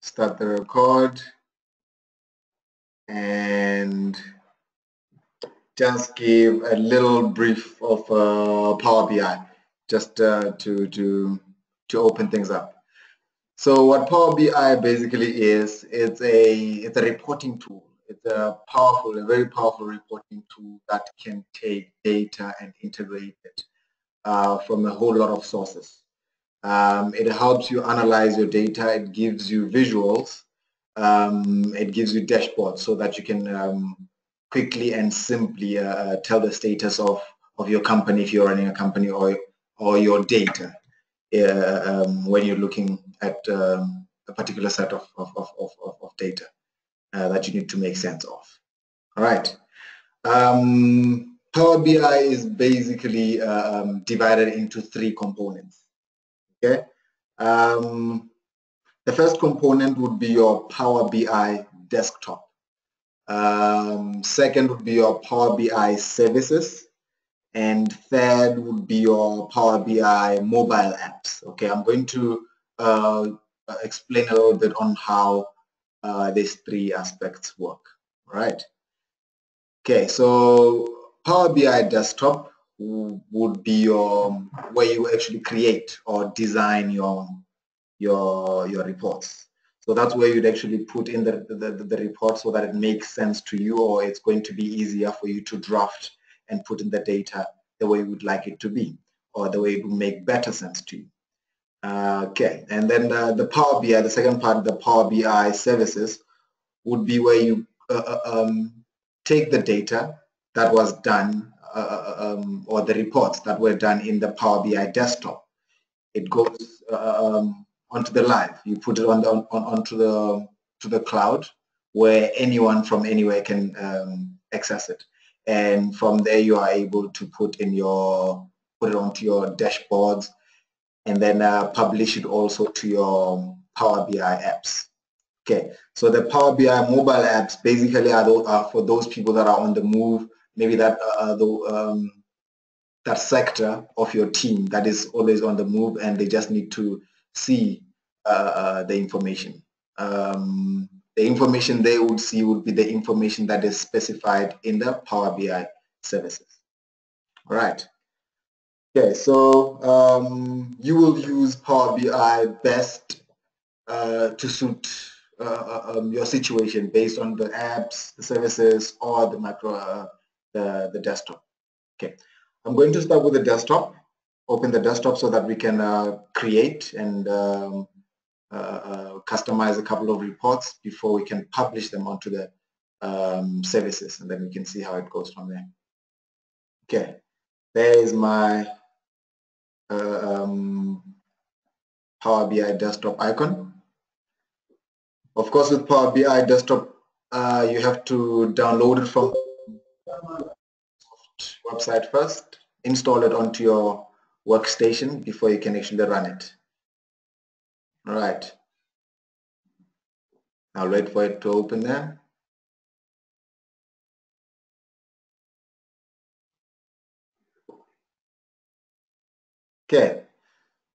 start the record and just give a little brief of Power BI just to open things up. So what Power BI basically is, it's a reporting tool. It's a very powerful reporting tool that can take data and integrate it from a whole lot of sources. It helps you analyze your data. It gives you visuals. It gives you dashboards so that you can quickly and simply tell the status of your company if you're running a company, or your data when you're looking at a particular set of data that you need to make sense of. All right. Power BI is basically divided into 3 components. Okay. The first component would be your Power BI desktop. Second would be your Power BI services, and third would be your Power BI mobile apps. Okay, I'm going to explain a little bit on how these 3 aspects work. All right. Okay, so Power BI desktop would be your where you actually create or design your reports. So that's where you'd actually put in the report so that it makes sense to you, or it's going to be easier for you to draft and put in the data the way you would like it to be, or the way it would make better sense to you. Okay, and then the Power BI, the second part, the Power BI services, would be where you take the data that was done or the reports that were done in the Power BI desktop. It goes onto the live. You put it onto the cloud where anyone from anywhere can access it, and from there you are able to put it onto your dashboards, and then publish it also to your Power BI apps. Okay, so the Power BI mobile apps basically are for those people that are on the move, maybe that that sector of your team that is always on the move, and they just need to see the information. The information they would see would be the information that is specified in the Power BI services. All right. Okay, so you will use Power BI best to suit your situation based on the apps, the services, or the desktop. Okay, I'm going to start with the desktop. Open the desktop so that we can create and customize a couple of reports before we can publish them onto the services, and then we can see how it goes from there. Okay, there is my Power BI desktop icon. Of course, with Power BI desktop, you have to download it from the website first, install it onto your workstation before you can actually run it. All right. I'll wait for it to open there. Okay,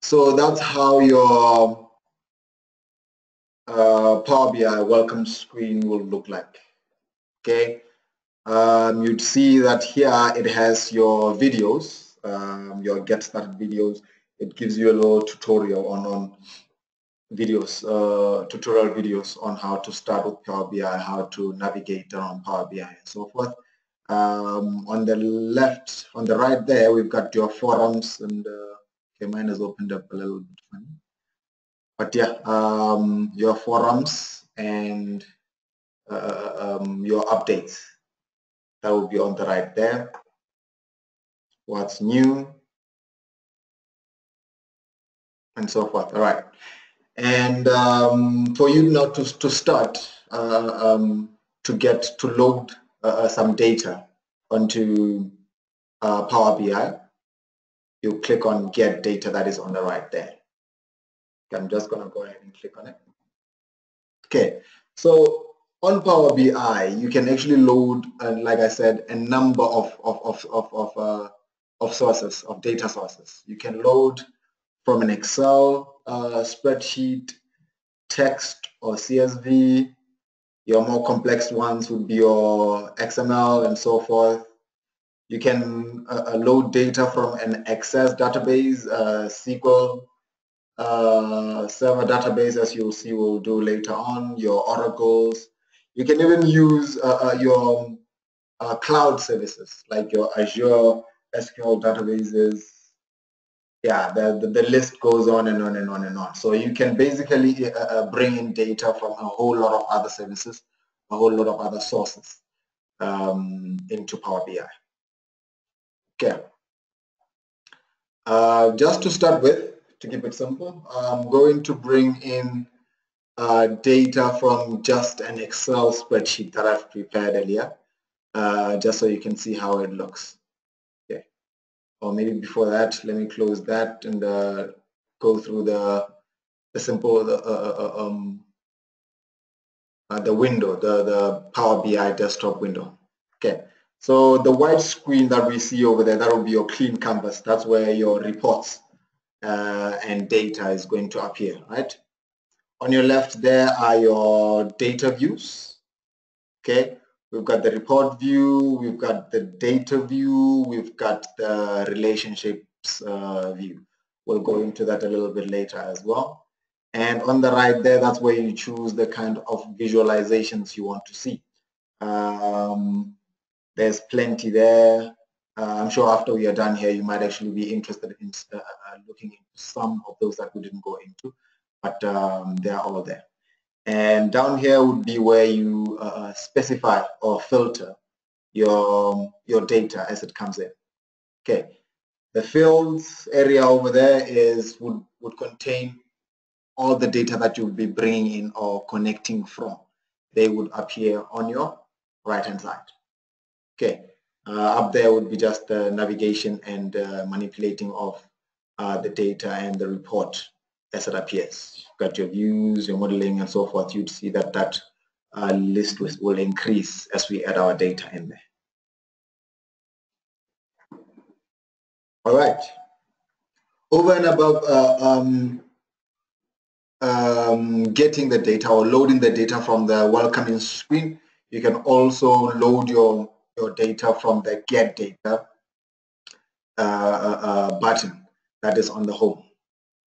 so that's how your Power BI welcome screen will look like. Okay, you'd see that here it has your videos, your get started videos. It gives you a little tutorial on videos, tutorial videos on how to start with Power BI, how to navigate around Power BI, and so forth. On the left, on the right there, we've got your forums, and okay, mine has opened up a little bit funny. But yeah, your forums and your updates, that will be on the right there. What's new, and so forth. All right. And for you now to start to load some data onto Power BI, you click on Get Data, that is on the right there. Okay, I'm just going to go ahead and click on it. Okay, so on Power BI, you can actually load, like I said, a number of sources, of data sources. You can load from an Excel spreadsheet. text or CSV. Your more complex ones would be your XML and so forth. You can load data from an Access database, SQL server database, as you'll see we'll do later on, your oracles. You can even use your cloud services like your Azure SQL databases. Yeah, the list goes on and on and on and on. So you can basically bring in data from a whole lot of other services, a whole lot of other sources into Power BI. Okay. Just to start with, to keep it simple, I'm going to bring in data from just an Excel spreadsheet that I've prepared earlier, just so you can see how it looks. Okay. Or maybe before that, let me close that and go through the simple the window, the Power BI desktop window. Okay. So the white screen that we see over there, that will be your clean canvas. That's where your reports and data is going to appear, right? On your left there are your data views. Okay, we've got the report view, we've got the data view, we've got the relationships view. We'll go into that a little bit later as well. And on the right there, that's where you choose the kind of visualizations you want to see. There's plenty there. I'm sure after we are done here, you might actually be interested in looking into some of those that we didn't go into, but they are all there. And down here would be where you specify or filter your data as it comes in. Okay, the fields area over there would contain all the data that you'll be bringing in or connecting from. They would appear on your right hand side. Okay, up there would be just the navigation and manipulating of the data and the report as it appears. You've got your views, your modeling, and so forth. You'd see that that list will increase as we add our data in there. All right. Over and above getting the data or loading the data from the welcoming screen, you can also load your data from the Get Data button that is on the home.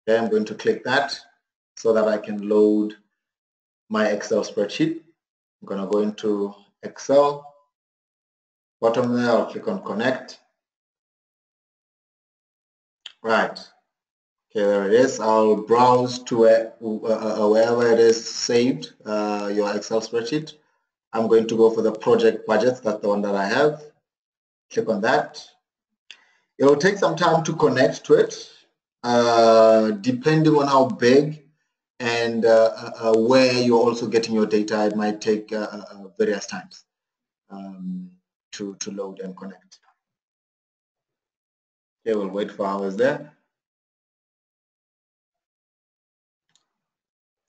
Okay, I'm going to click that so that I can load my Excel spreadsheet. I'm going to go into Excel. Bottom there, I'll click on Connect. Right. Okay, there it is. I'll browse to wherever it is saved, your Excel spreadsheet. I'm going to go for the project budgets. That's the one that I have. Click on that. It will take some time to connect to it, depending on how big and where you're also getting your data. It might take various times to load and connect. Okay, we'll wait for hours there.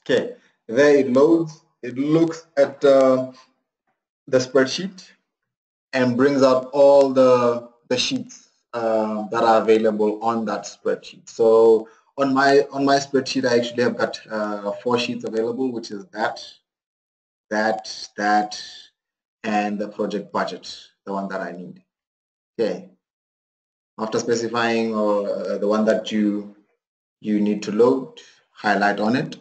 Okay, there it loads. It looks at the spreadsheet and brings out all the sheets that are available on that spreadsheet. So on my spreadsheet, I actually have got 4 sheets available, which is that, and the project budget, the one that I need. Okay. After specifying or the one that you need to load, highlight on it,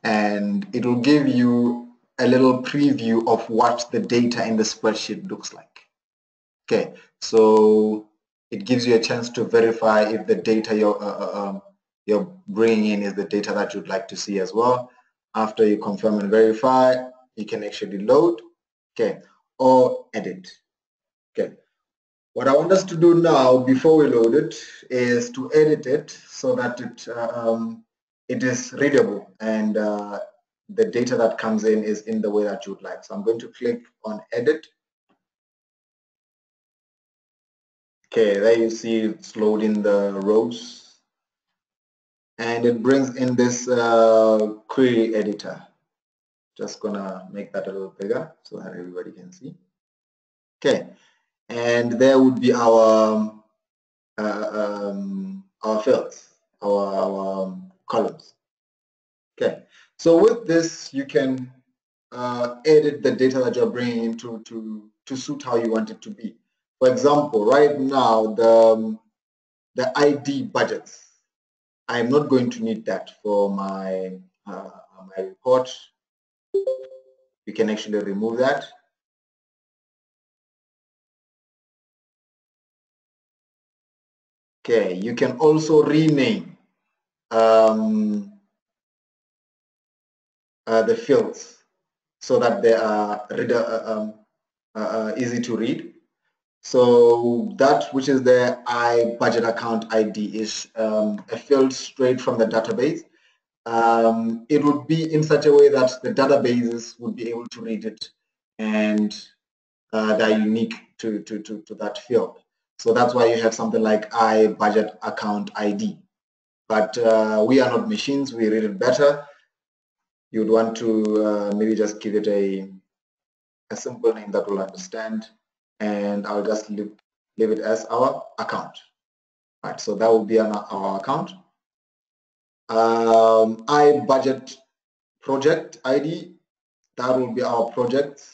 and it will give you a little preview of what the data in the spreadsheet looks like. Okay, so it gives you a chance to verify if the data you're bringing in is the data that you'd like to see as well. After you confirm and verify, you can actually load, okay, or edit. Okay, what I want us to do now before we load it is to edit it so that it is readable and the data that comes in is in the way that you'd like. So I'm going to click on edit. Okay, there you see it's loading the rows and it brings in this query editor. Just gonna make that a little bigger so that everybody can see. Okay, and there would be our fields, our columns. Okay, so with this, you can edit the data that you're bringing in to suit how you want it to be. For example, right now, the ID budgets, I'm not going to need that for my report. You can actually remove that. Okay, you can also rename the fields so that they are easy to read. So that which is the iBudget account ID is a field straight from the database. It would be in such a way that the databases would be able to read it, and they're unique to that field. So that's why you have something like iBudget account ID. But we are not machines, we read it better. You'd want to maybe just give it a simple name that we'll understand, and I'll just leave it as our account. Right, so that will be our account. iBudget project ID, that will be our project.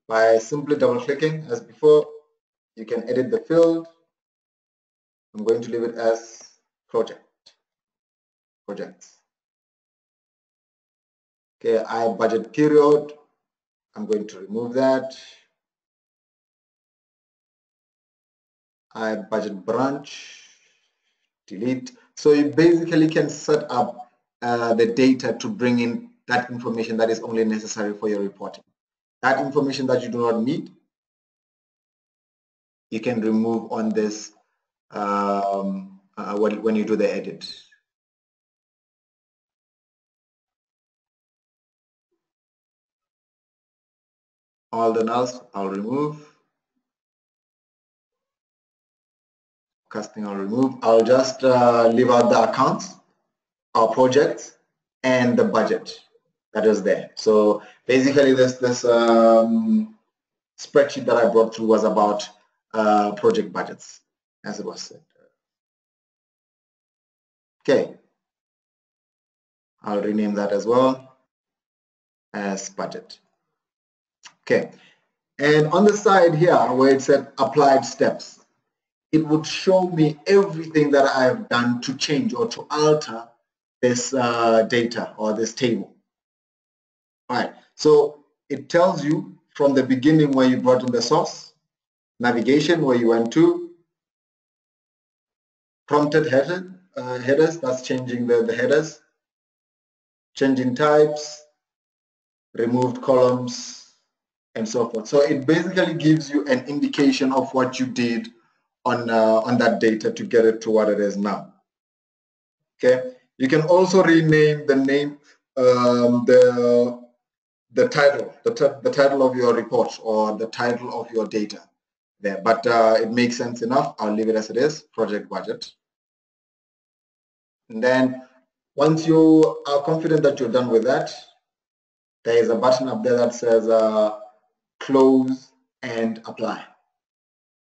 By simply double clicking as before, you can edit the field. I'm going to leave it as projects. Okay, iBudget period, I'm going to remove that. iBudget branch, delete. So you basically can set up the data to bring in that information that is only necessary for your reporting. That information that you do not need, you can remove on this when you do the edit. All the nulls I'll remove. Casting I'll remove. I'll just leave out the accounts, our projects, and the budget that is there. So basically this spreadsheet that I brought through was about project budgets, as it was said. Okay, I'll rename that as well as budget. Okay, and on the side here where it said applied steps, it would show me everything that I have done to change or to alter this data or this table. All right, so it tells you from the beginning where you brought in the source, navigation where you went to, prompted headers, that's changing the headers, changing types, removed columns, and so forth. So it basically gives you an indication of what you did on that data to get it to what it is now. Okay, you can also rename the name, the title, the title of your report or the title of your data there, but it makes sense enough. I'll leave it as it is, project budget. And then once you are confident that you're done with that, there is a button up there that says close and apply.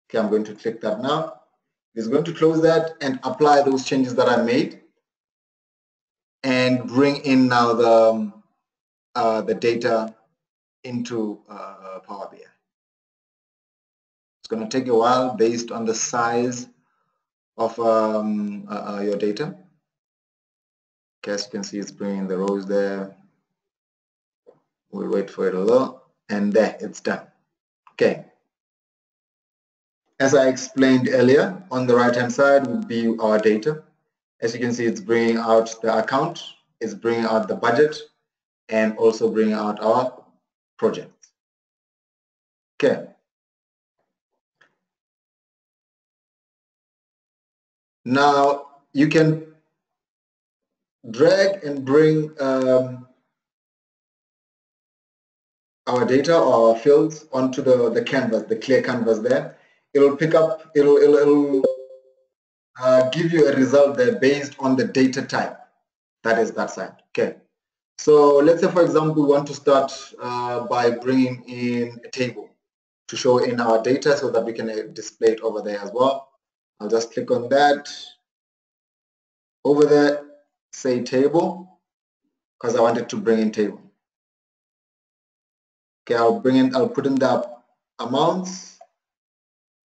Okay, I'm going to click that now. It's going to close that and apply those changes that I made and bring in now the data into Power BI. It's going to take a while based on the size of your data. Okay, as you can see, it's bringing the rows there. We'll wait for it a little, and there, it's done. Okay. As I explained earlier, on the right-hand side would be our data. As you can see, it's bringing out the account, it's bringing out the budget, and also bringing out our project. Okay. Now you can drag and bring our data or our fields onto the canvas, the clear canvas there. It'll pick up, it'll give you a result there based on the data type. That is that side. Okay. So let's say, for example, we want to start by bringing in a table to show in our data so that we can display it over there as well. I'll just click on that. Over there, say table. because I wanted to bring in table. Okay, I'll put in the amounts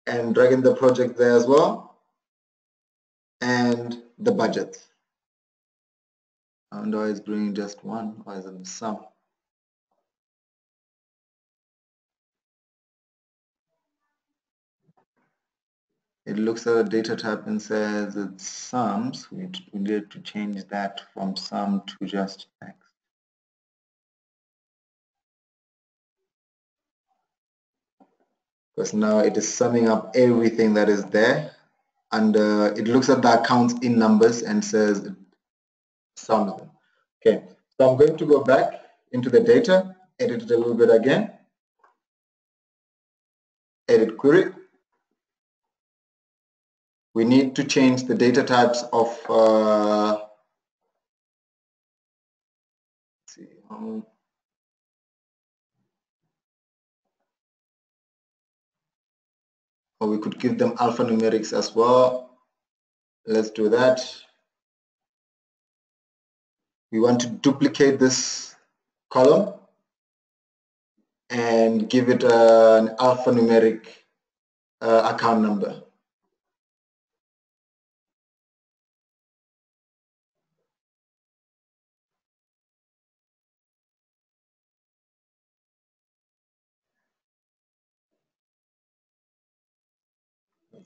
and drag in the project there as well, and the budget. I wonder why it's bringing just one, or is it the sum? It looks at the data type and says it's sums. We need to change that from sum to just text. Because now it is summing up everything that is there, and it looks at the accounts in numbers and says it sums them. Okay, so I'm going to go back into the data, edit it a little bit again, edit query. We need to change the data types of let's see, or we could give them alphanumerics as well. Let's do that. We want to duplicate this column and give it an alphanumeric account number.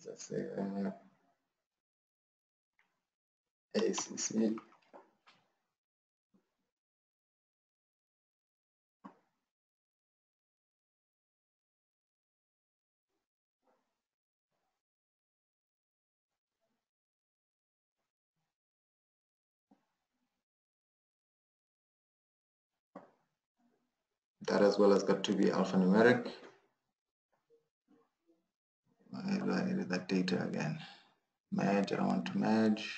Let's say ACC. That as well has got to be alphanumeric. I need that data again. Merge, I want to merge.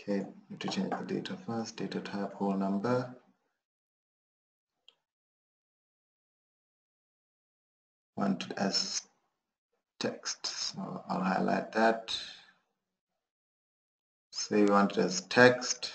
Okay, need to change the data first. Data type, whole number. Want it as text, so I'll highlight that. Say we want it as text.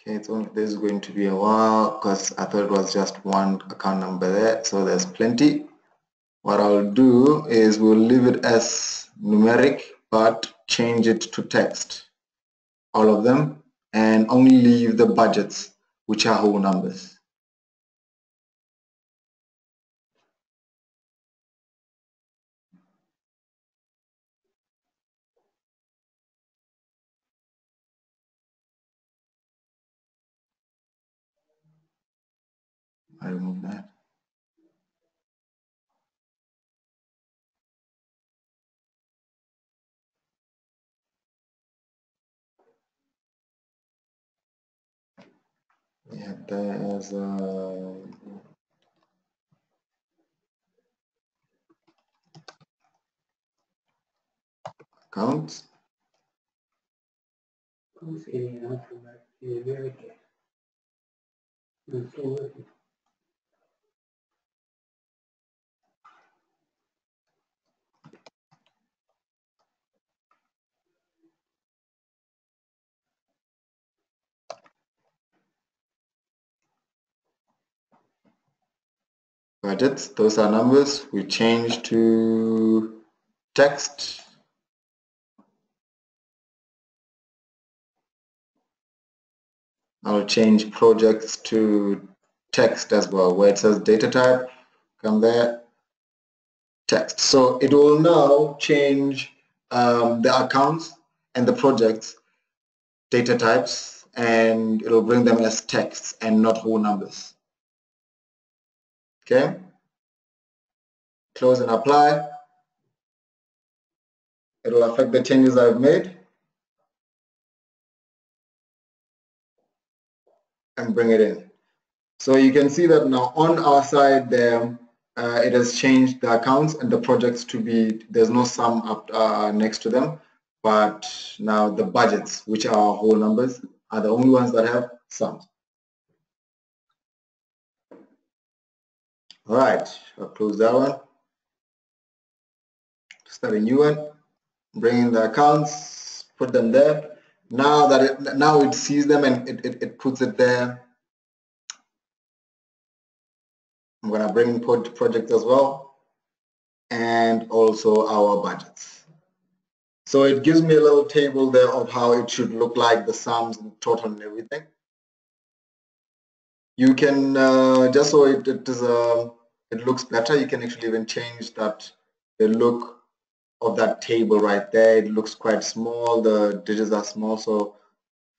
Okay, so this is going to be a while because I thought it was just one account number there, so there's plenty. What I'll do is we'll leave it as numeric but change it to text, all of them, and only leave the budgets, which are whole numbers. I remove that. Yeah, there's accounts. Budgets, those are numbers. We change to text. I'll change projects to text as well, where it says data type, come there, text. So it will now change the accounts and the projects data types, and it will bring them as texts and not whole numbers. Okay, close and apply. It will affect the changes I've made and bring it in. So you can see that now on our side there, it has changed the accounts and the projects to be, there's no sum up next to them, but now the budgets, which are whole numbers, are the only ones that have sums. All right, I'll close that one. Start a new one, bring in the accounts, put them there. Now it sees them and it puts it there. I'm gonna bring in project as well, and also our budgets. So it gives me a little table there of how it should look like, the sums and total and everything. You can just so it looks better, you can actually even change that, the look of that table right there. It looks quite small, the digits are small, so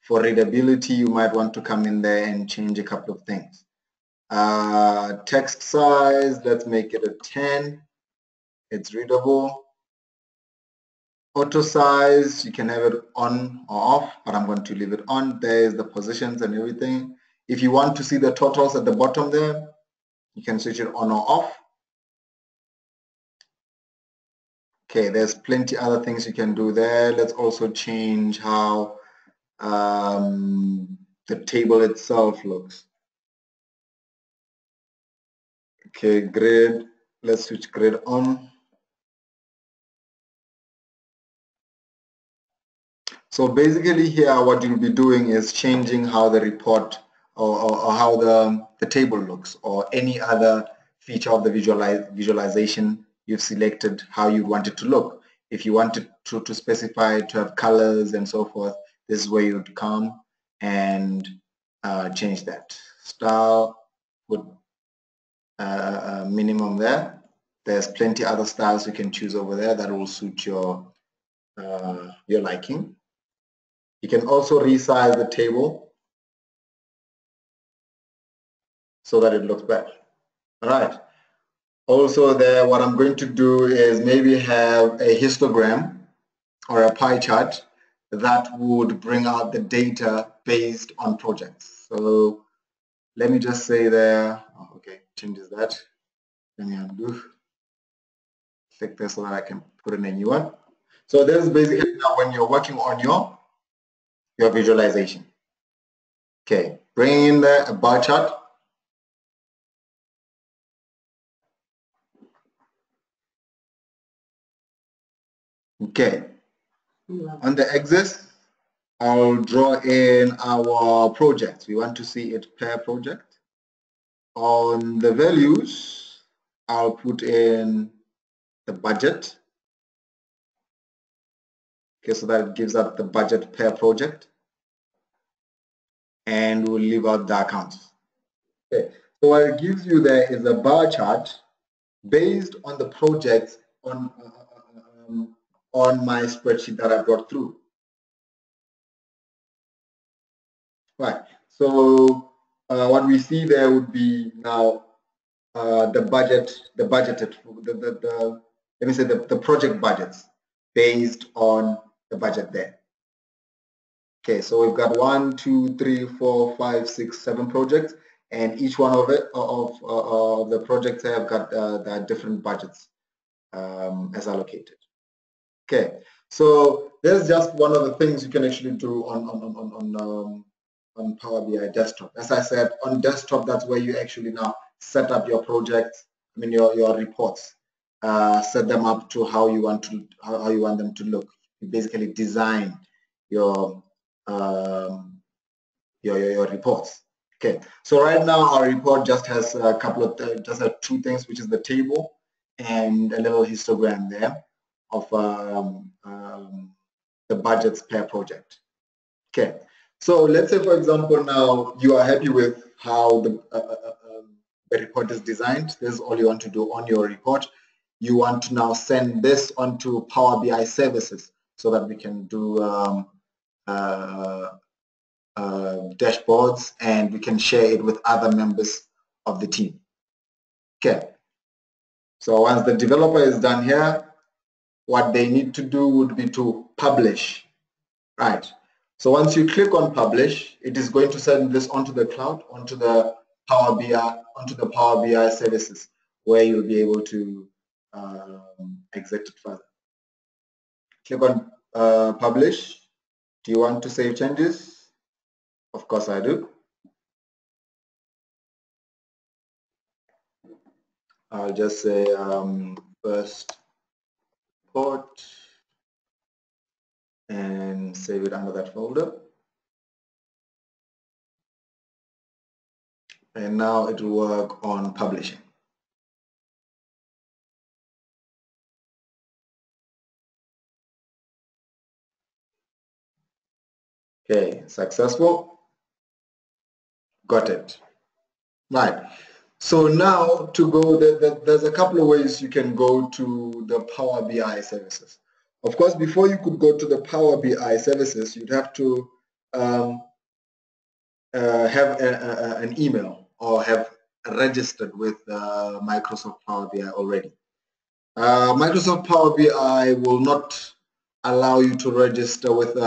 for readability you might want to come in there and change a couple of things. Text size, let's make it a 10. It's readable. Auto size, you can have it on or off, but I'm going to leave it on. There's the positions and everything. If you want to see the totals at the bottom there, you can switch it on or off. Okay, there's plenty other things you can do there. Let's also change how the table itself looks. Okay, grid. Let's switch grid on. So basically here, what you'll be doing is changing how the report or how the table looks, or any other feature of the visualization you've selected, how you want it to look. If you wanted to specify to have colors and so forth, this is where you'd come and change that. Style, put minimum there. There's plenty other styles you can choose over there that will suit your liking. You can also resize the table so that it looks better. All right. Also there, what I'm going to do is maybe have a histogram or a pie chart that would bring out the data based on projects. So let me just say there, oh, okay, changes that. Let me undo. Click this so that I can put in a new one. So this is basically now when you're working on your visualization. Okay, bring in a bar chart. Okay, on the axis, I'll draw in our projects. We want to see it per project. On the values, I'll put in the budget. Okay, so that it gives out the budget per project. And we'll leave out the accounts. Okay, so what it gives you there is a bar chart based on the projects on my spreadsheet that I brought through. Right. So what we see there would be now the project budgets based on the budget there. Okay, so we've got 1, 2, 3, 4, 5, 6, 7 projects, and each one of the projects have got the different budgets as allocated. Okay, so there's just one of the things you can actually do on Power BI desktop. As I said, on desktop, that's where you actually now set up your projects. I mean your reports. Set them up to how you want them to look. You basically design your reports. Okay, so right now our report just has a couple of just have 2 things, which is the table and a little histogram there of the budgets per project. Okay, so let's say for example now you are happy with how the report is designed. This is all you want to do on your report. You want to now send this onto Power BI services so that we can do dashboards and we can share it with other members of the team. Okay. So once the developer is done here, what they need to do would be to publish, right? So once you click on publish, it is going to send this onto the cloud, onto the Power BI services, where you'll be able to exit it further. Click on publish. Do you want to save changes? Of course I do. I'll just say first report and save it under that folder. And now it will work on publishing. Okay, successful. Got it. Right. So now to go, there's a couple of ways you can go to the Power BI services. Of course, before you could go to the Power BI services, you'd have to have an email or have registered with Microsoft Power BI already. Microsoft Power BI will not allow you to register with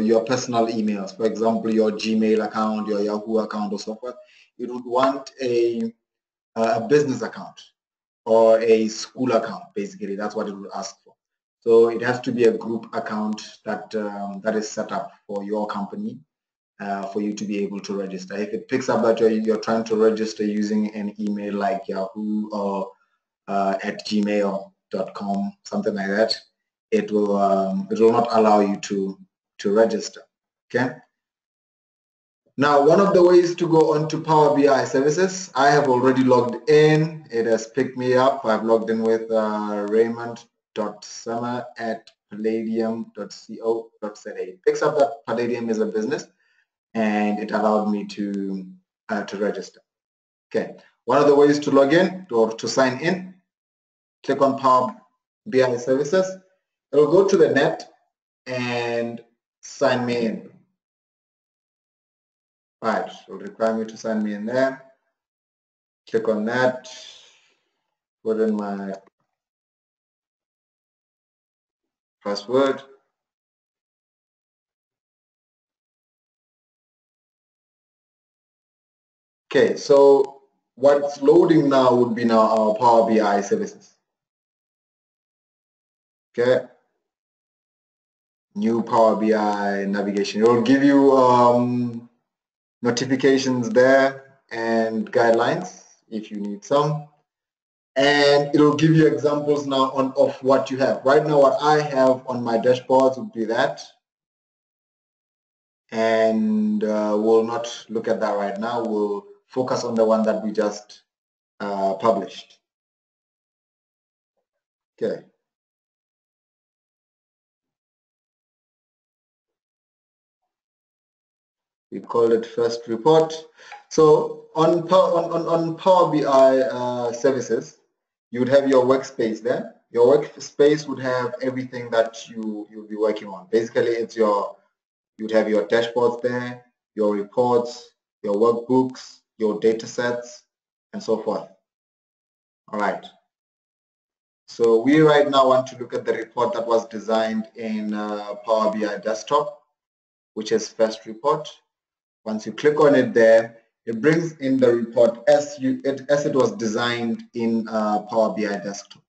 your personal emails, for example, your Gmail account, your Yahoo account, or so forth. You would want a business account or a school account. Basically, that's what it will ask for. So it has to be a group account that that is set up for your company for you to be able to register. If it picks up that you're trying to register using an email like Yahoo or at gmail.com, something like that, it will not allow you to register. Okay. Now, one of the ways to go onto Power BI services, I have already logged in. It has picked me up. I've logged in with raymond.summer@palladium.co.za. It picks up that Palladium is a business, and it allowed me to register. Okay. One of the ways to log in or to sign in, click on Power BI services. It will go to the net and sign me in. Right, it will require me to sign me in there. Click on that, put in my password. Okay, so what's loading now would be now our Power BI services. Okay, new Power BI navigation. It will give you notifications there and guidelines if you need some. And it will give you examples now of what you have. Right now, what I have on my dashboards would be that. And we'll not look at that right now. We'll focus on the one that we just published. Okay. We call it first report. So on Power BI services, you would have your workspace there. Your workspace would have everything that you'll be working on. Basically, it's you'd have your dashboards there, your reports, your workbooks, your data sets, and so forth. All right. So we right now want to look at the report that was designed in Power BI Desktop, which is first report. Once you click on it there, it brings in the report as it was designed in Power BI Desktop.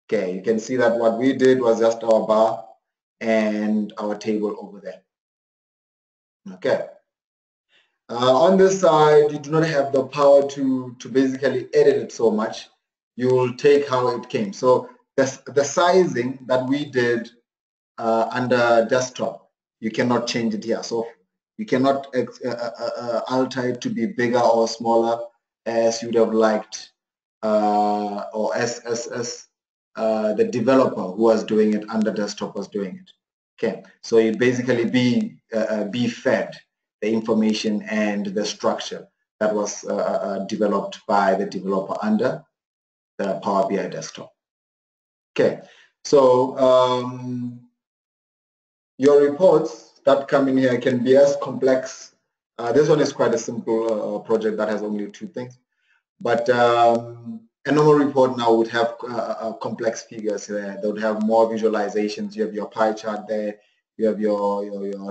Okay, you can see that what we did was just our bar and our table over there. Okay. On this side, you do not have the power to basically edit it so much. You will take how it came. So the sizing that we did under desktop, you cannot change it here. So you cannot alter it to be bigger or smaller as you would have liked, or as the developer who was doing it under desktop was doing it. Okay, so it basically be fed the information and the structure that was developed by the developer under the Power BI desktop. Okay, so your reports that come in here can be as complex. This one is quite a simple project that has only 2 things, but a normal report now would have complex figures there. They would have more visualizations. You have your pie chart there. You have your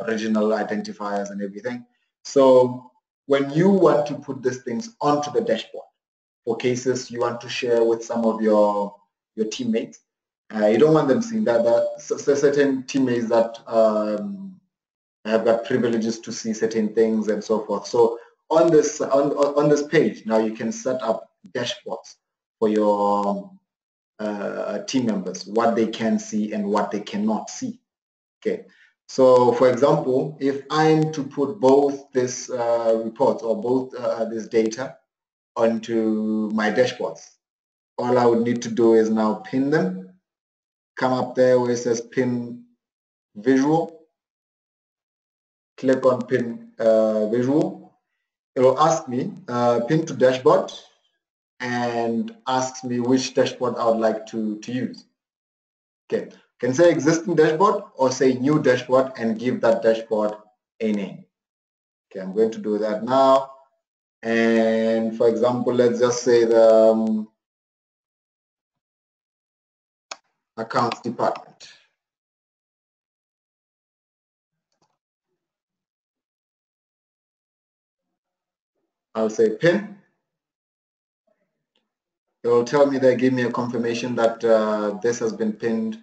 regional identifiers and everything. So when you want to put these things onto the dashboard, for cases you want to share with some of your teammates, you don't want them seeing that certain teammates that have got privileges to see certain things and so forth. So on this page now you can set up dashboards for your team members, what they can see and what they cannot see. Okay, so for example, if I'm to put both this reports or both this data onto my dashboards, all I would need to do is now pin them, come up there where it says pin visual, click on pin visual. It will ask me pin to dashboard and asks me which dashboard I would like to use. Okay, can say existing dashboard or say new dashboard and give that dashboard a name. Okay, I'm going to do that now. And for example, let's just say the accounts department. I'll say pin. It will tell me they give me a confirmation that this has been pinned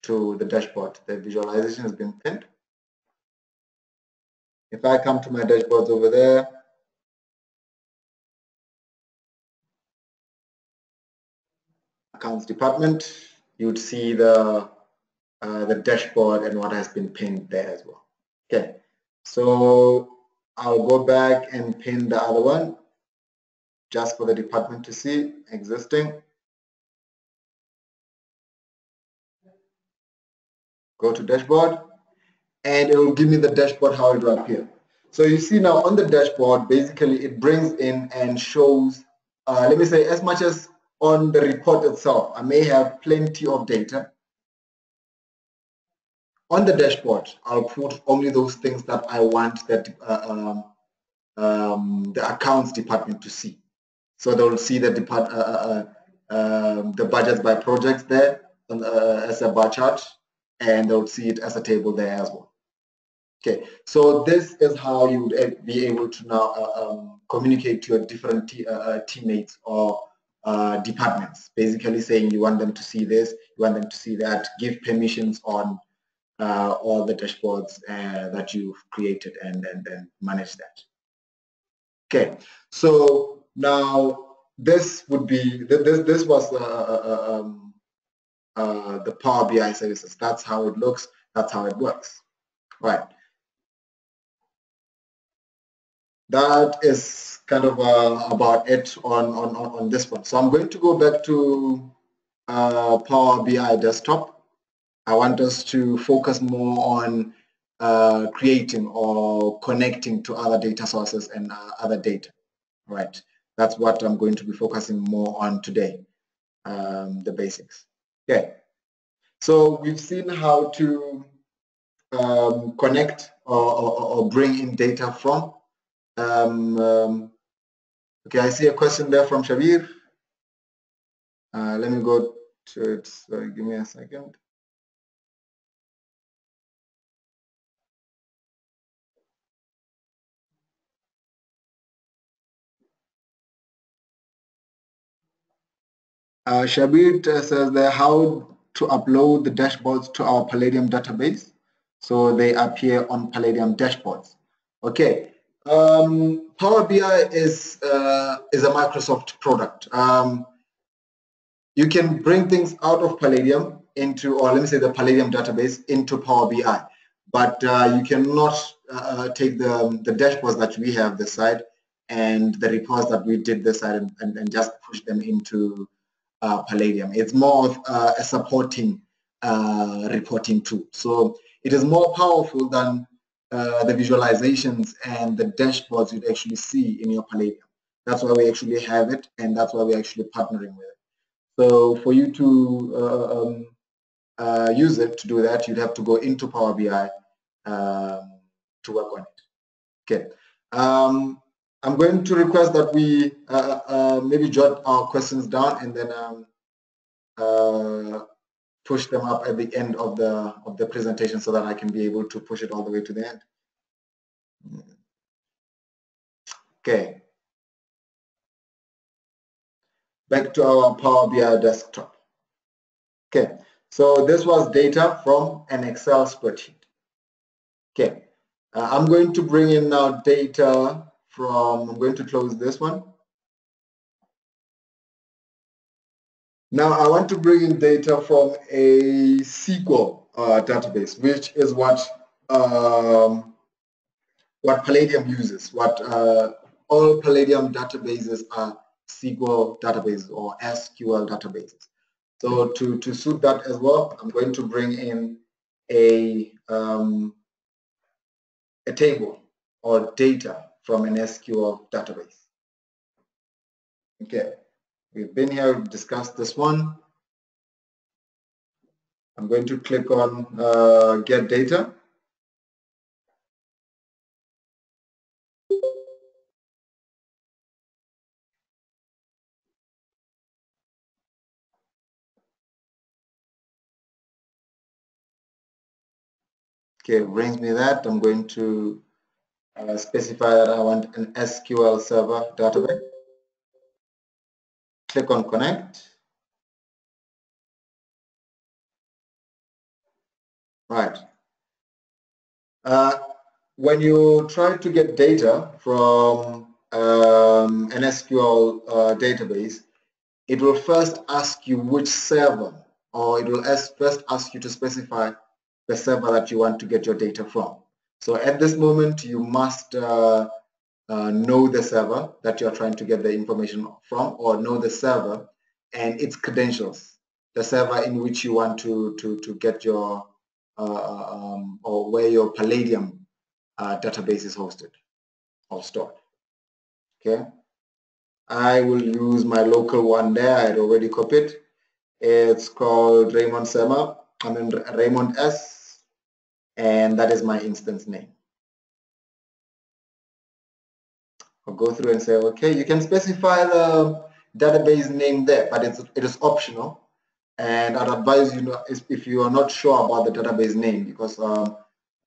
to the dashboard. The visualization has been pinned. If I come to my dashboards over there, accounts department, you would see the dashboard and what has been pinned there as well. Okay, so I'll go back and pin the other one just for the department to see existing. Go to dashboard and it will give me the dashboard how it will appear. So you see now on the dashboard, basically it brings in and shows, let me say, as much as on the report itself, I may have plenty of data. On the dashboard, I'll put only those things that I want that the accounts department to see. So they'll see the budgets by projects there as a bar chart, and they'll see it as a table there as well. Okay, so this is how you would be able to now communicate to your different teammates or departments, basically saying you want them to see this, you want them to see that, give permissions on all the dashboards that you've created and then manage that. Okay, so now this would be, this was the Power BI services. That's how it looks, that's how it works. Right. That is kind of about it on this one. So I'm going to go back to Power BI desktop. I want us to focus more on creating or connecting to other data sources and other data. Right. That's what I'm going to be focusing more on today, the basics. Okay. So we've seen how to connect or bring in data from. Okay, I see a question there from Shabir. Let me go to it. Sorry, give me a second. Shabir says there how to upload the dashboards to our Palladium database so they appear on Palladium dashboards. Okay, Power BI is a Microsoft product. You can bring things out of Palladium into, or let me say the Palladium database into Power BI, but you cannot take the dashboards that we have this side and the reports that we did this side and just push them into Palladium. It's more of a supporting reporting tool. So it is more powerful than the visualizations and the dashboards you'd actually see in your Palladium. That's why we actually have it, and that's why we're actually partnering with it. So for you to use it to do that, you'd have to go into Power BI to work on it. Okay. I'm going to request that we maybe jot our questions down and then push them up at the end of the presentation so that I can be able to push it all the way to the end. Okay. Back to our Power BI desktop. Okay. So this was data from an Excel spreadsheet. Okay. I'm going to bring in now data from, I'm going to close this one. Now I want to bring in data from a SQL database, which is what Palladium uses. What all Palladium databases are SQL databases or SQL databases. So to suit that as well, I'm going to bring in a table or data from an SQL database. Okay, we've been here, we've discussed this one. I'm going to click on get data. Okay, brings me that. I'm going to specify that I want an SQL Server database. Click on connect. Right. When you try to get data from an SQL database, it will first ask you which server, or it will first ask you to specify the server that you want to get your data from. So at this moment, you must know the server that you're trying to get the information from, or know the server and its credentials, the server in which you want to get your or where your Palladium database is hosted or stored. Okay, I will use my local one there. I had already copied. It's called Raymond Sema. I mean Raymond S, and that is my instance name. I'll go through and say, okay, you can specify the database name there, but it is optional. And I'd advise you, if you are not sure about the database name, because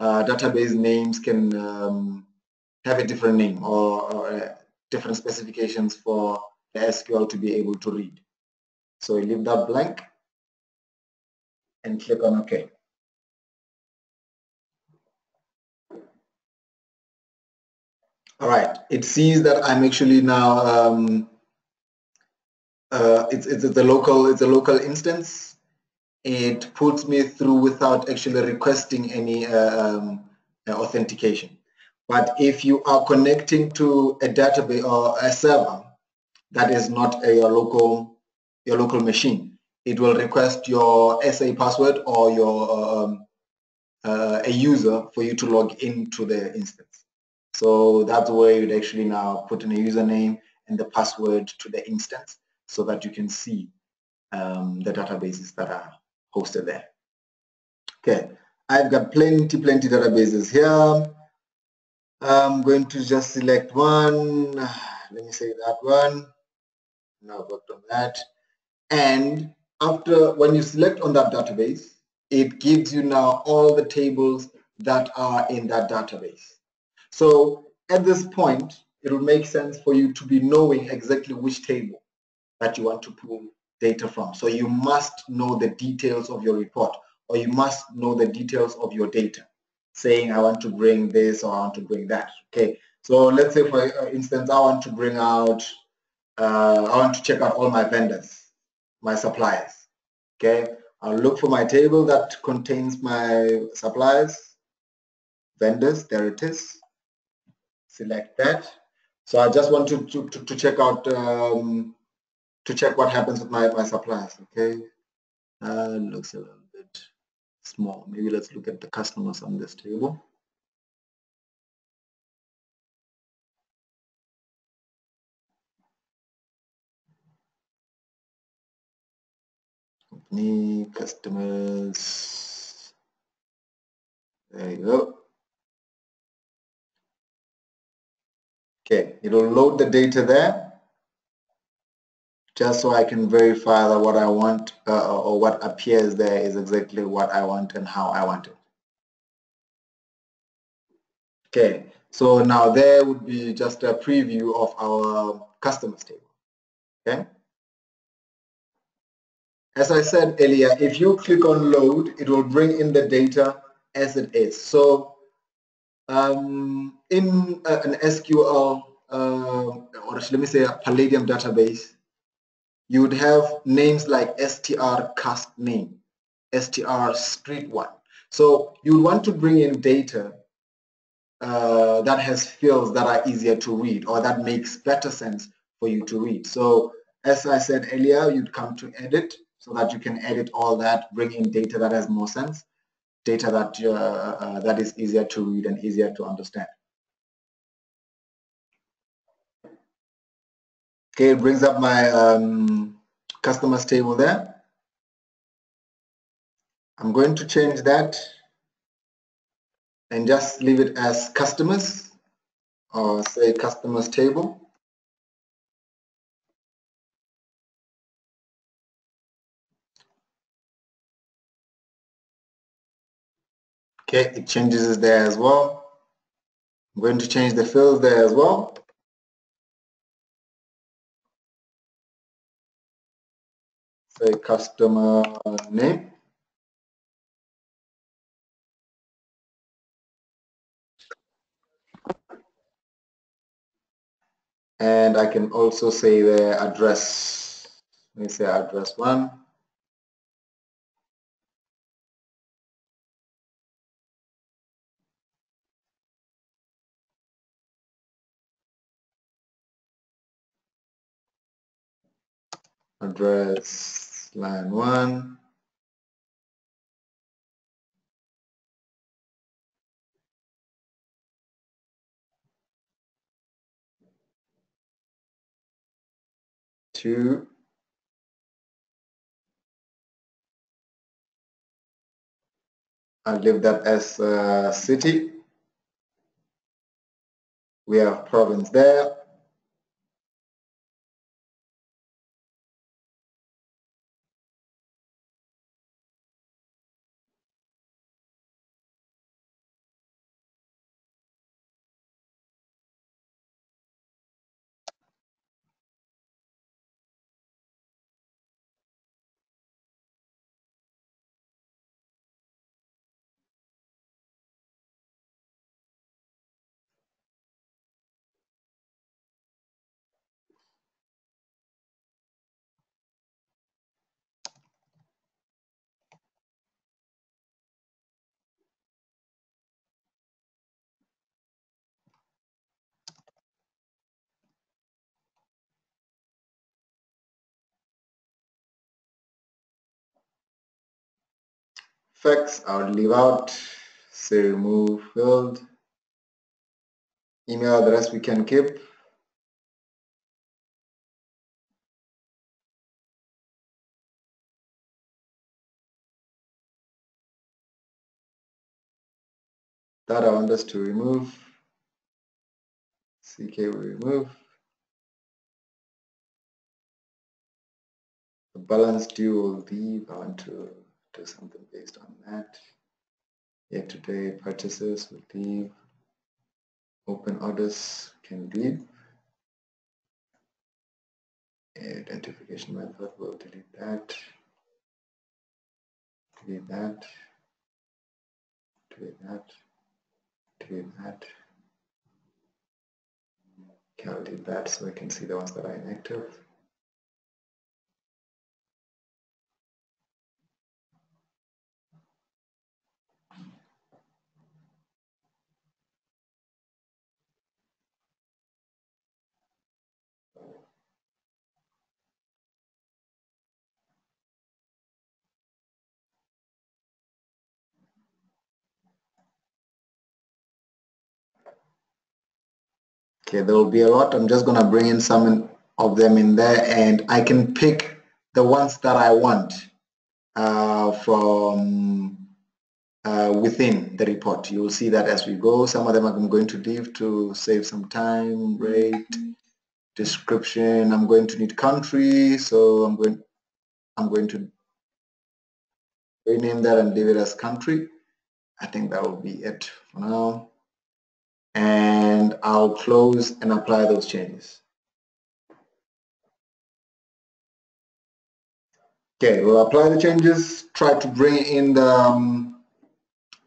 database names can have a different name or different specifications for the SQL to be able to read. So you leave that blank and click on OK. All right, it sees that I'm actually now it's a local instance. It puts me through without actually requesting any authentication. But if you are connecting to a database or a server that is not your local machine, it will request your SA password or your a user for you to log into the instance. So that's where you'd actually now put in a username and the password to the instance so that you can see the databases that are hosted there. Okay, I've got plenty databases here. I'm going to just select one. Let me say that one. Now I've worked on that. And after, when you select on that database, it gives you now all the tables that are in that database. So at this point, it will make sense for you to be knowing exactly which table that you want to pull data from. So you must know the details of your report, or you must know the details of your data, saying I want to bring this or I want to bring that. Okay, so let's say for instance, I want to bring out, I want to check out all my vendors, my suppliers. Okay, I'll look for my table that contains my suppliers, vendors, there it is. Select that. So I just want to check out to check what happens with my suppliers. Okay, looks a little bit small. Maybe let's look at the customers on this table. company, customers. There you go. Okay, it will load the data there just so I can verify that what I want or what appears there is exactly what I want and how I want it. Okay, so now there would be just a preview of our customers table. Okay. As I said earlier, if you click on load, it will bring in the data as it is. So in an SQL or let me say a Palladium database, you would have names like str cast name, str street one. So you would want to bring in data that has fields that are easier to read or that makes better sense for you to read. So as I said earlier, you'd come to edit so that you can edit all that, bring in data that has more sense, data that that is easier to read and easier to understand. Okay, it brings up my customers table there. I'm going to change that and just leave it as customers or say customers table. Okay, it changes it there as well. I'm going to change the fields there as well. Say customer name. And I can also say the address. Let me say address 1. Address line 1. Two. I'll leave that as city. We have province there. Facts, I would leave out. Say remove field. Email address we can keep. That I want us to remove. CK we remove. The balance due will leave. I want to do something based on that. Yet today purchases will leave. Open orders can leave. Identification method will delete that. Delete that. Delete that. Delete that. Okay, I'll delete that so I can see the ones that are inactive. Okay, there will be a lot. I'm just gonna bring in some of them in there and I can pick the ones that I want. from within the report. You will see that as we go. Some of them I'm going to leave to save some time. Rate, description. I'm going to need country, so I'm going to rename that and leave it as country. I think that will be it for now. And I'll close and apply those changes. Okay, we'll apply the changes, try to bring in the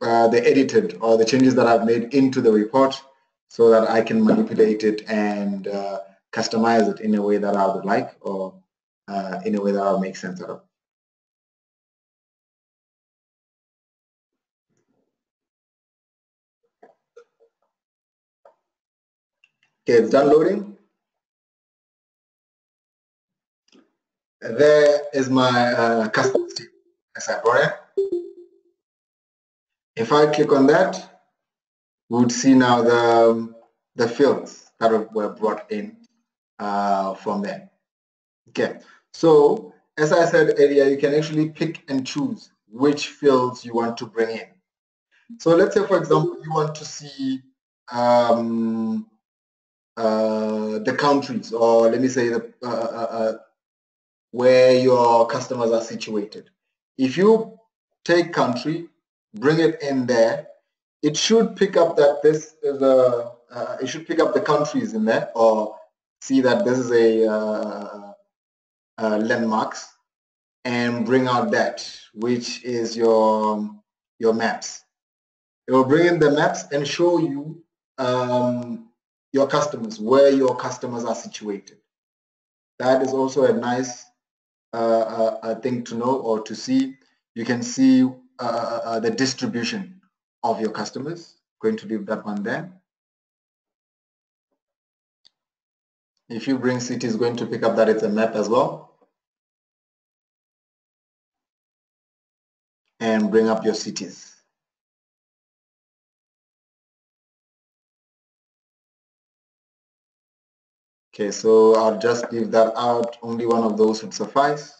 edited or the changes that I've made into the report so that I can manipulate it and customize it in a way that I would like, or in a way that will make sense out of. Okay, it's done loading. There is my customers table as I brought it. If I click on that, we would see now the fields that were brought in from there. Okay, so as I said earlier, you can actually pick and choose which fields you want to bring in. So let's say, for example, you want to see the countries, or let me say where your customers are situated. If you take country, bring it in there, it should pick up that this is it should pick up the countries in there, or see that this is a landmarks, and bring out that, which is your maps. It will bring in the maps and show you your customers, where your customers are situated. That is also a nice thing to know or to see. You can see the distribution of your customers. Going to leave that one there. If you bring city, it's going to pick up that it's a map as well. And bring up your cities. Okay, so I'll just leave that out. Only one of those would suffice.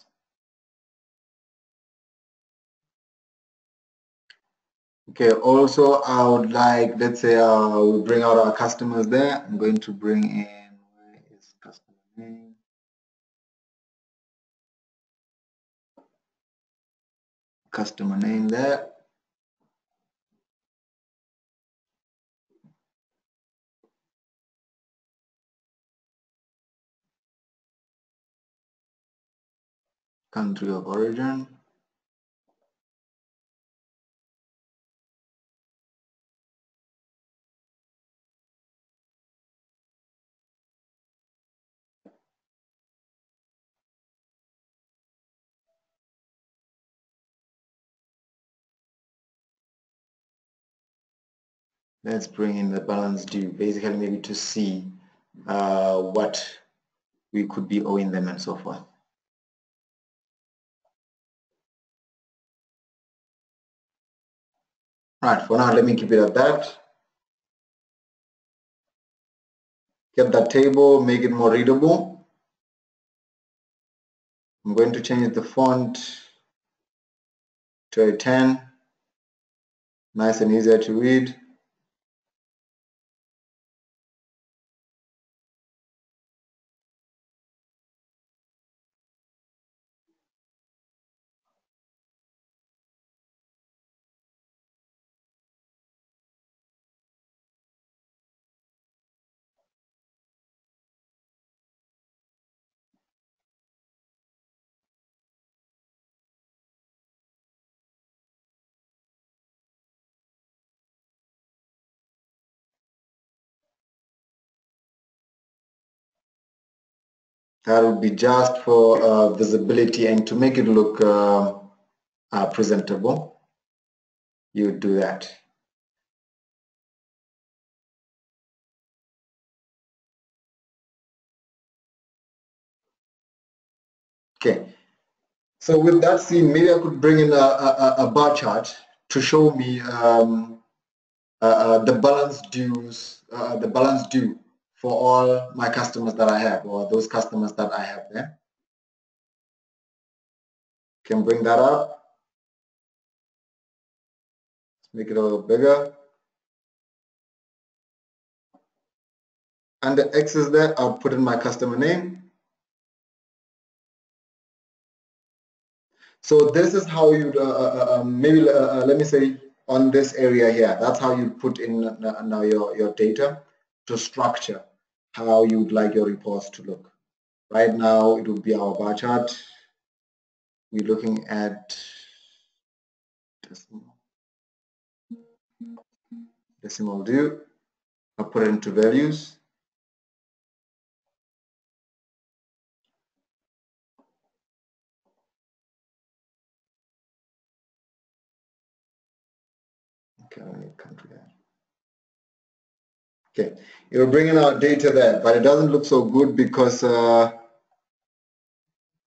Okay, also I would like, let's say we bring out our customers there. I'm going to bring in, where is customer name? Customer name there. Country of origin. Let's bring in the balance due, basically maybe to see what we could be owing them and so forth. Right, for now, let me keep it at that. Get that table, make it more readable. I'm going to change the font to a 10, nice and easier to read. That would be just for visibility and to make it look presentable. You would do that. Okay. So with that scene, maybe I could bring in a bar chart to show me the balance due for all my customers that I have, or those customers that I have there. can bring that up. Let's make it a little bigger. Under X is there, I'll put in my customer name. So this is how you maybe let me say on this area here. That's how you put in now your data to structure how you'd like your reports to look. Right now, it would be our bar chart. We're looking at decimal view. I'll put it into values. Okay, I need country there. Okay, you're bringing our data there, but it doesn't look so good because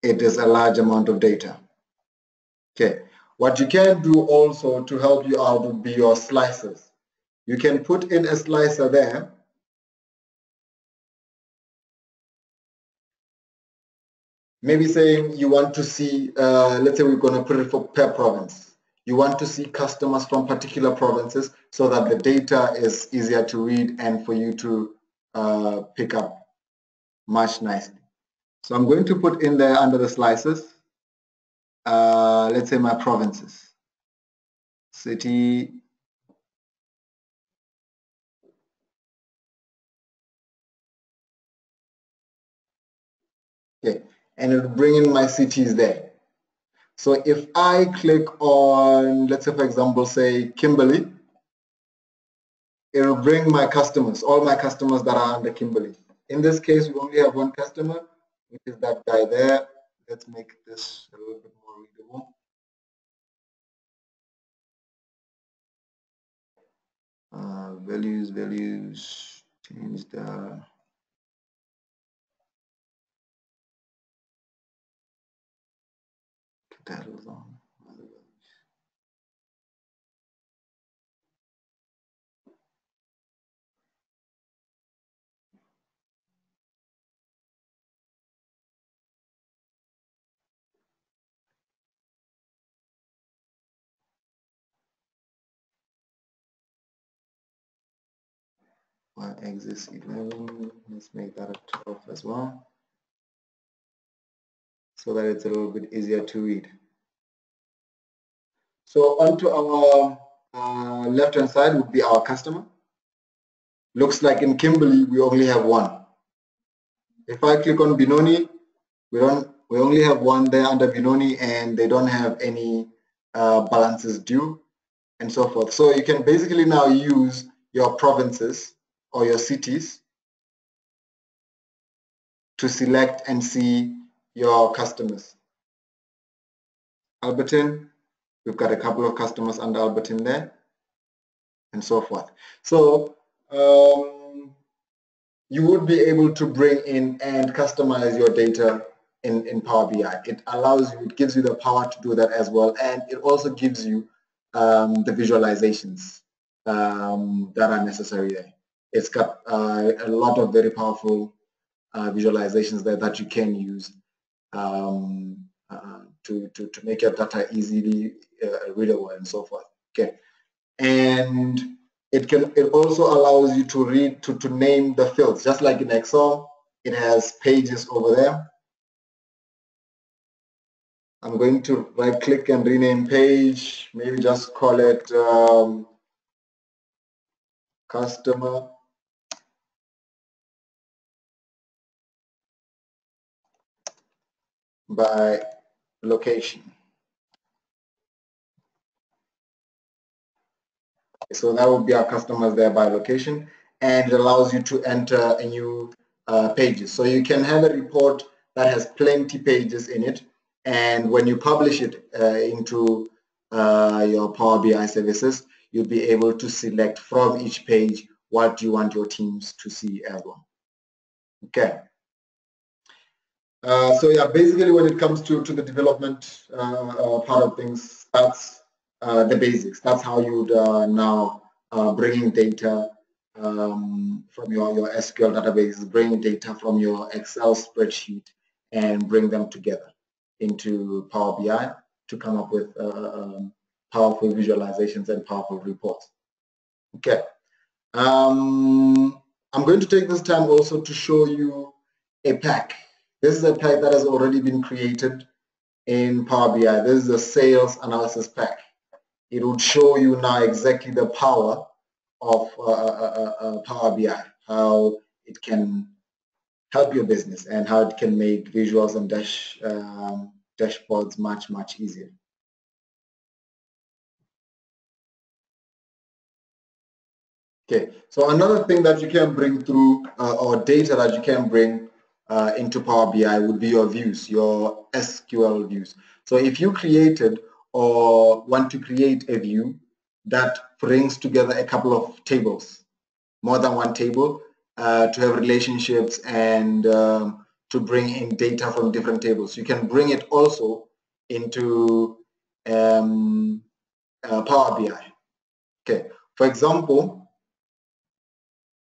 it is a large amount of data. Okay, what you can do also to help you out would be your slices. You can put in a slicer there. Maybe saying you want to see, let's say we're going to put it for per province. You want to see customers from particular provinces so that the data is easier to read and for you to pick up much nicely. So I'm going to put in there under the slices, let's say my provinces, city, okay, and it'll bring in my cities there. So if I click on, let's say for example, say Kimberley, it'll bring my customers, all my customers that are under Kimberley. In this case, we only have one customer, which is that guy there. Let's make this a little bit more readable. Values, change the titles on. Y-axis 11, let's make that a 12 as well, so that it's a little bit easier to read. So onto our left-hand side would be our customer. Looks like in Kimberley, we only have one. If I click on Benoni, we only have one there under Benoni, and they don't have any balances due and so forth. So you can basically now use your provinces or your cities to select and see your customers. Alberton, we've got a couple of customers under Alberton there, and so forth. So you would be able to bring in and customize your data in Power BI. It allows you, it gives you the power to do that as well, and it also gives you the visualizations that are necessary there. It's got a lot of very powerful visualizations there that you can use to make your data easily readable and so forth. Okay, and it also allows you to read to name the fields, just like in Excel. It has pages over there. I'm going to right click and rename page, maybe just call it customer by location. So that would be our customers there by location, and it allows you to enter a new pages. So you can have a report that has plenty pages in it, and when you publish it into your Power BI services, you'll be able to select from each page what you want your teams to see as well. Okay. So yeah, basically when it comes to the development part of things, that's the basics. That's how you'd now bring in data from your SQL database, bring data from your Excel spreadsheet and bring them together into Power BI. to come up with powerful visualizations and powerful reports. Okay. I'm going to take this time also to show you a pack. This is a pack that has already been created in Power BI. This is a sales analysis pack. It would show you now exactly the power of Power BI, how it can help your business and how it can make visuals and dashboards much easier. Okay, so another thing that you can bring through or data that you can bring into Power BI would be your views, your SQL views. So if you created or want to create a view that brings together a couple of tables, more than one table, to have relationships and to bring in data from different tables, you can bring it also into Power BI. Okay, for example,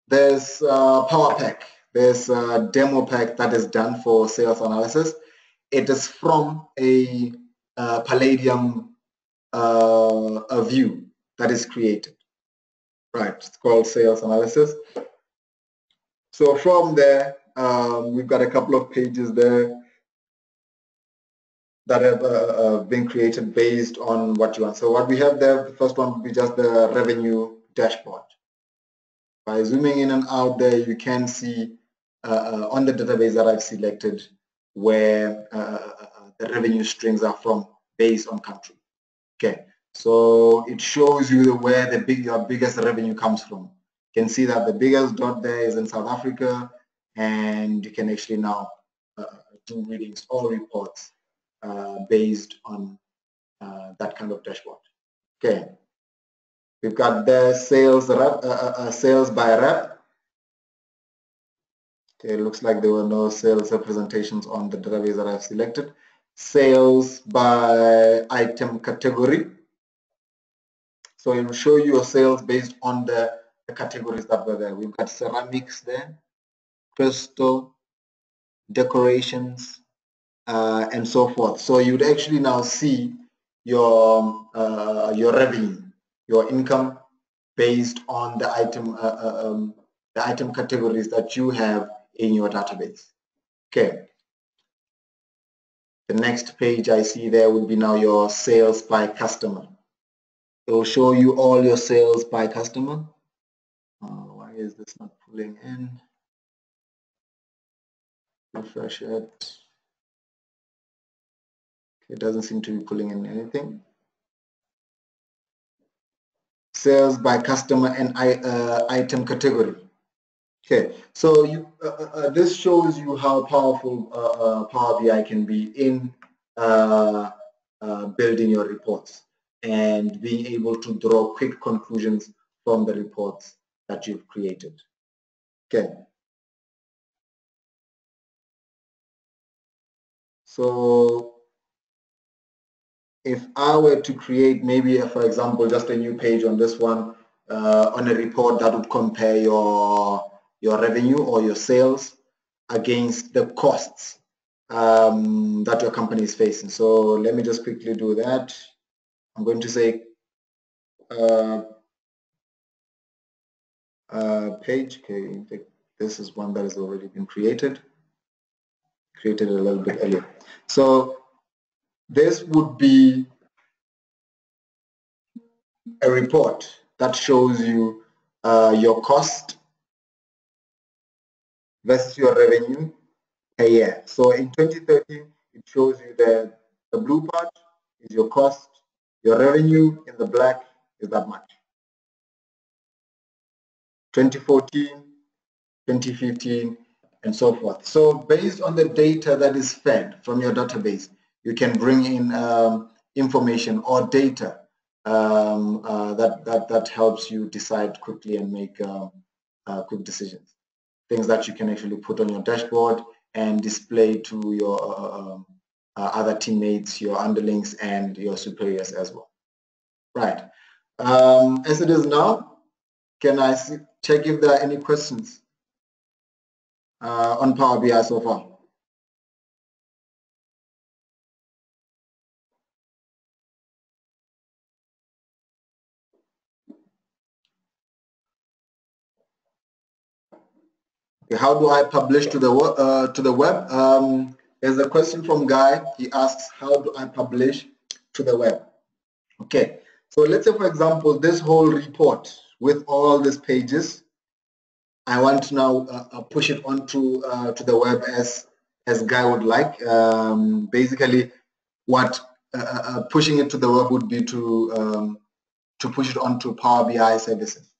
there's Power Pack. There's a demo pack that is done for sales analysis. It is from a Palladium a view that is created. Right, it's called sales analysis. So from there, we've got a couple of pages there that have been created based on what you want. So what we have there, the first one would be just the revenue dashboard. By zooming in and out there, you can see on the database that I've selected where the revenue strings are from based on country. Okay, so it shows you where your biggest revenue comes from. You can see that the biggest dot there is in South Africa, and you can actually now do readings or reports based on that kind of dashboard. Okay, we've got the sales by rep. Okay, it looks like there were no sales representations on the database that I've selected. Sales by item category. So it will show you your sales based on the categories that were there. We've got ceramics there, crystal, decorations, and so forth. So you'd actually now see your revenue, your income based on the item categories that you have in your database. Okay. The next page I see there will be now your sales by customer. It will show you all your sales by customer. Why is this not pulling in? Refresh it. It doesn't seem to be pulling in anything. Sales by customer and item category. Okay, so this shows you how powerful Power BI can be in building your reports and being able to draw quick conclusions from the reports that you've created. Okay. So if I were to create maybe, for example, just a new page on this one, on a report that would compare your revenue or your sales against the costs that your company is facing. So let me just quickly do that. I'm going to say page. Okay, this is one that has already been created a little bit earlier. So this would be a report that shows you your cost versus your revenue per year. So in 2013, it shows you that the blue part is your cost, your revenue in the black is that much. 2014, 2015, and so forth. So based on the data that is fed from your database, you can bring in information or data that helps you decide quickly and make quick decisions. Things that you can actually put on your dashboard and display to your other teammates, your underlings, and your superiors as well. Right. As it is now, can I check if there are any questions on Power BI so far? How do I publish to the web? There's a question from Guy. He asks, how do I publish to the web? Okay, so let's say, for example, this whole report with all these pages, I want to now push it onto to the web as Guy would like. Basically, what pushing it to the web would be to push it onto Power BI services,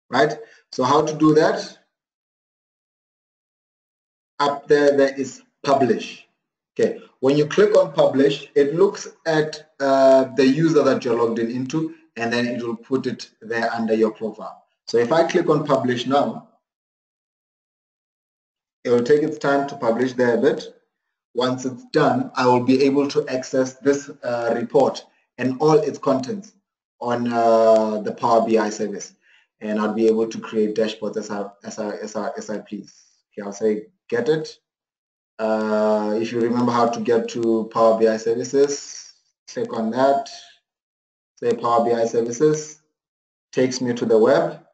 right? So how to do that? Up there is publish. Okay, when you click on publish, it looks at the user that you're logged in into, and then it will put it there under your profile. So if I click on publish now, it will take its time to publish there a bit. Once it's done, I will be able to access this report and all its contents on the Power BI service, and I'll be able to create dashboards as I please. Okay, I'll say get it. If you remember how to get to Power BI services, click on that, say Power BI services, takes me to the web.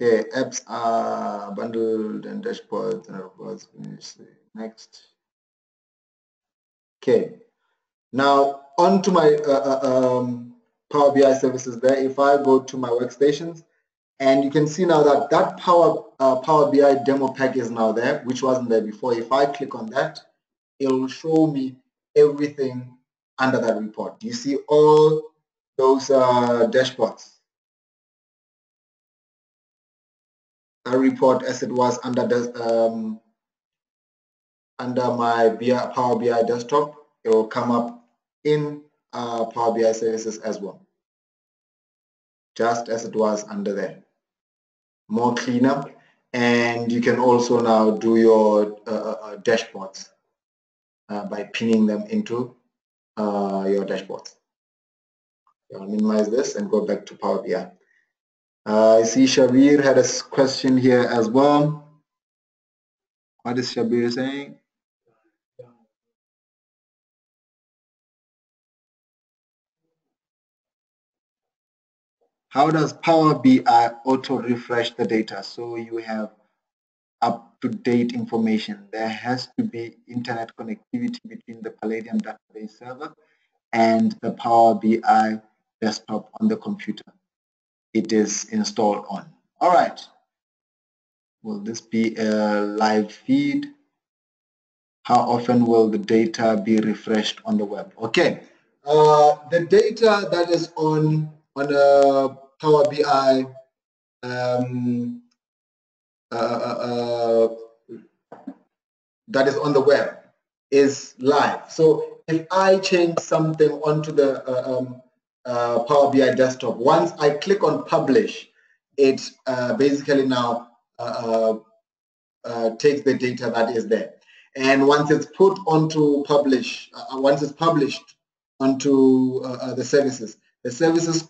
Okay, apps are bundled and dashboards and reports. Next. Okay, now onto my Power BI services there. If I go to my workstations, and you can see now that that Power BI demo pack is now there, which wasn't there before. If I click on that, it will show me everything under that report. Do you see all those dashboards? A report as it was under the under my Power BI desktop, it will come up in Power BI services as well, just as it was under there. More cleaner, and you can also now do your dashboards by pinning them into your dashboards. I'll minimize this and go back to Power BI. I see Shabir had a question here as well. What is Shabir saying? How does Power BI auto refresh the data so you have up-to-date information? There has to be internet connectivity between the Palladium database server and the Power BI desktop on the computer it is installed on. All right. Will this be a live feed? How often will the data be refreshed on the web? Okay. The data that is on a Power BI that is on the web is live. So if I change something onto the Power BI desktop, once I click on publish, it basically now takes the data that is there. And once it's put onto publish, once it's published onto the services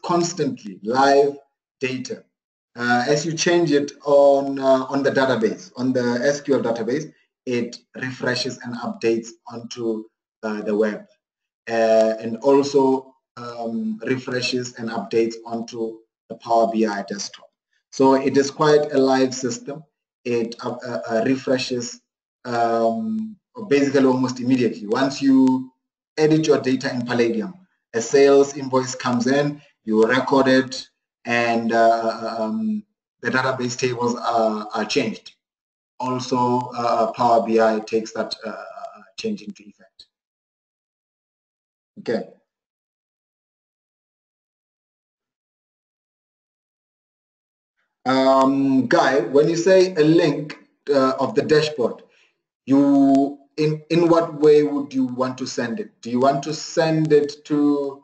constantly live data. As you change it on the database, on the SQL database, it refreshes and updates onto the web, and also refreshes and updates onto the Power BI desktop. So it is quite a live system. It refreshes basically almost immediately. Once you edit your data in Palladium, a sales invoice comes in, you record it, and the database tables are changed. Also, Power BI takes that change into effect. Okay. Guy, when you say a link of the dashboard, you in what way would you want to send it? Do you want to send it to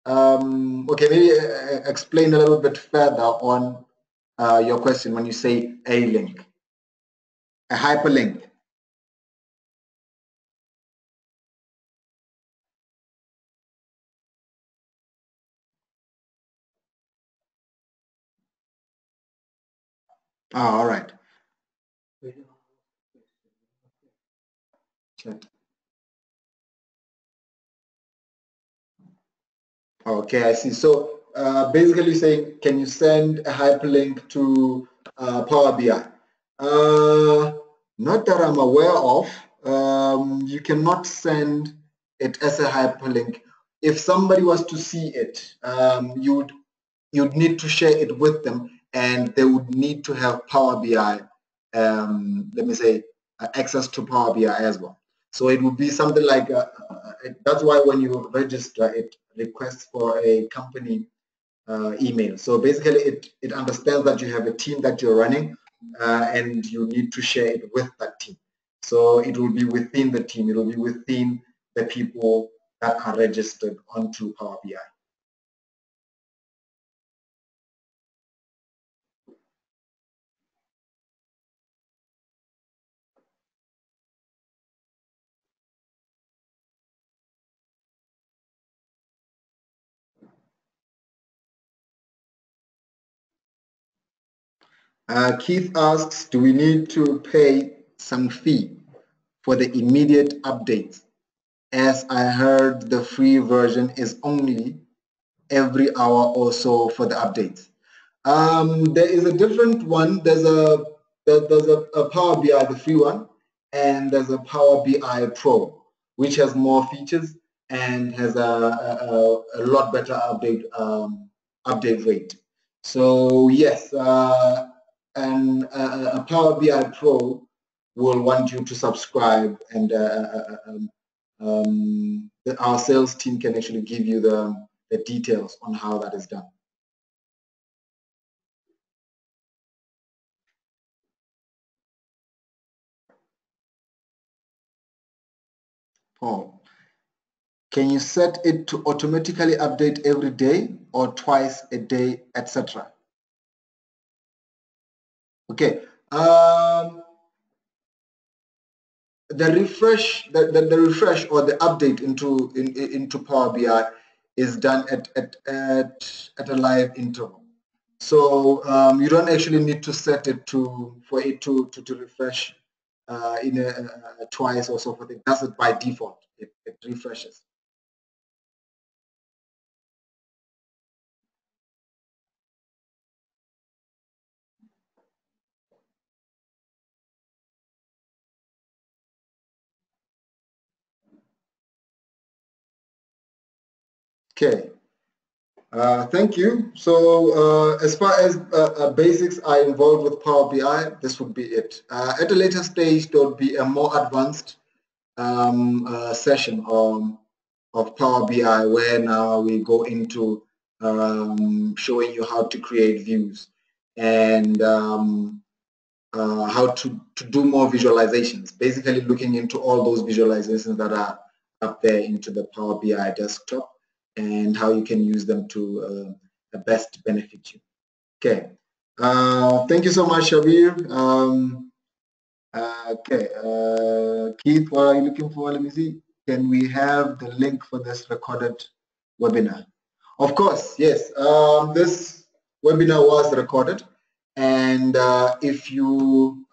okay, maybe explain a little bit further on your question when you say a link, a hyperlink. Ah, all right. Okay, I see. So basically saying, can you send a hyperlink to Power BI? Not that I'm aware of. You cannot send it as a hyperlink. If somebody was to see it, you'd need to share it with them, and they would need to have Power BI, let me say, access to Power BI as well. So it would be something like, that's why when you register, it requests for a company email. So basically it understands that you have a team that you're running, and you need to share it with that team. So it will be within the team, it will be within the people that are registered onto Power BI. Keith asks, do we need to pay some fee for the immediate updates? As I heard the free version is only every hour or so for the updates. There is a different one. There's a Power BI, the free one, and there's a Power BI Pro, which has more features and has a lot better update rate. So yes, and a Power BI Pro will want you to subscribe, and our sales team can actually give you the details on how that is done. Paul, can you set it to automatically update every day or twice a day, etc.? Okay. The refresh, the refresh or the update into Power BI is done at a live interval. So you don't actually need to set it for it to refresh in a twice or so forth. It does it by default. It refreshes. Okay. Thank you. So as far as basics are involved with Power BI, this would be it. At a later stage, there would be a more advanced session of Power BI where now we go into showing you how to create views and how to do more visualizations, basically looking into all those visualizations that are up there into the Power BI desktop and how you can use them to best benefit you. Okay. Thank you so much, Shabir. Okay. Keith, what are you looking for? Let me see. Can we have the link for this recorded webinar? Of course, yes. This webinar was recorded, and if you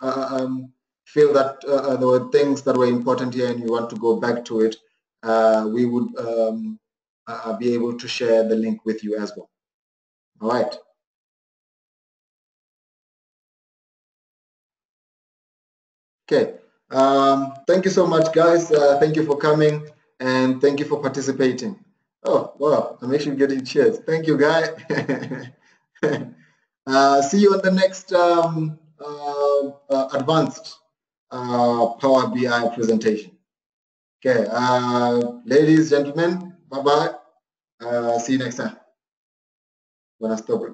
feel that there were things that were important here and you want to go back to it, we would be able to share the link with you as well. All right. Okay. Thank you so much, guys. Thank you for coming, and thank you for participating. Oh, wow. I'm actually getting cheers. Thank you, Guy. See you on the next advanced Power BI presentation. Okay. Ladies, gentlemen, bye-bye. See you next time. Buenas tardes.